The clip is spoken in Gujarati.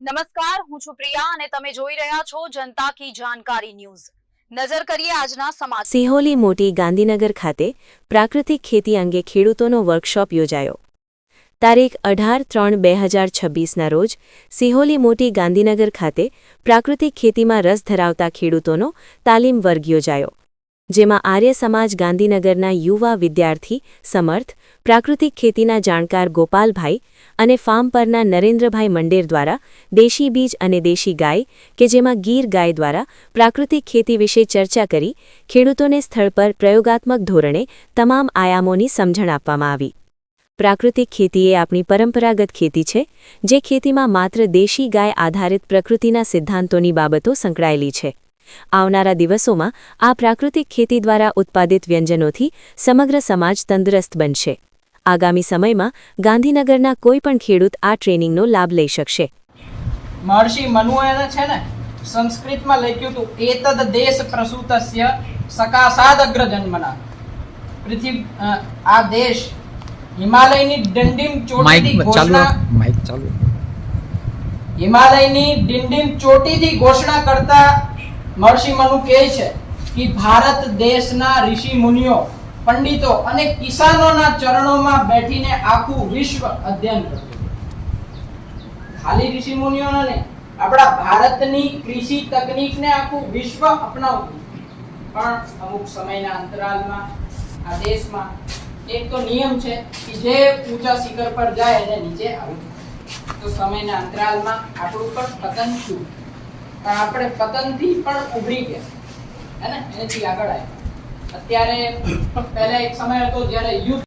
નમસ્કાર, હું છું પ્રિયા અને તમે જોઈ રહ્યા છો જનતા કી જાણકારી ન્યૂઝ। નજર કરીએ આજના સમાચાર। સિહોલી મોટી ગાંધીનગર ખાતે પ્રાકૃતિક ખેતી અંગે ખેડૂતોનો વર્કશોપ યોજાયો। તારીખ 18-3-2026ના રોજ સિહોલી મોટી ગાંધીનગર ખાતે પ્રાકૃતિક ખેતીમાં રસ ધરાવતા ખેડૂતોનો તાલીમ વર્ગ યોજાયો, જેમાં આર્ય સમાજ ગાંધીનગરના યુવા વિદ્યાર્થી સમર્થ, પ્રાકૃતિક ખેતીના જાણકાર ગોપાલભાઈ અને ફાર્મ પરના નરેન્દ્રભાઈ મંડેર દ્વારા દેશી બીજ અને દેશી ગાય કે જેમાં ગીર ગાય દ્વારા પ્રાકૃતિક ખેતી વિશે ચર્ચા કરી ખેડૂતોને સ્થળ પર પ્રયોગાત્મક ધોરણે તમામ આયામોની સમજણ આપવામાં આવી। પ્રાકૃતિક ખેતી એ આપણી પરંપરાગત ખેતી છે, જે ખેતીમાં માત્ર દેશી ગાય આધારિત પ્રકૃતિના સિદ્ધાંતોની બાબતો સંકળાયેલી છે। આવનારા દિવસોમાં આ પ્રાકૃતિક ખેતી દ્વારા ઉત્પાદિત વ્યંજનોથી સમગ્ર સમાજ તંદુરસ્ત બનશે। આગામી સમયમાં ગાંધીનગરના કોઈ પણ ખેડૂત આ ટ્રેનિંગનો લાભ લઈ શકશે। મહર્ષિ મનુએ છે ને સંસ્કૃતમાં લખ્યું હતું, એતદ દેશ પ્રસૂતસ્ય સકાસાદગ્ર જન્મના। પૃથ્વી આ દેશ હિમાલયની ડિંડીમ ચોટીથી ઘોષણા કરતા મહર્ષિ મનુ કહે છે કે ભારત દેશના ઋષિ મુનિઓ, પંડિતો અને કિસાનોના ચરણોમાં બેઠીને આખું વિશ્વ અધ્યયન કરતું। ખાલી ઋષિ મુનિઓને નહીં, આપણા ભારતની કૃષિ તકનીકને આખું વિશ્વ અપનાવતું। પણ અમુક સમયના અંતરાલમાં આ દેશમાં એક તો નિયમ છે કે જે ઊંચા શિખર પર જાય એને નીચે આવી જાય। તો સમયના અંતરાલમાં આપણું પણ પતન થયું, પણ આપણે પતનથી પણ ઉભરી ગયા, હે ને, એનાથી આગળ આવ્યા। અત્યારે પહેલા એક સમય હતો જ્યારે યુદ્ધ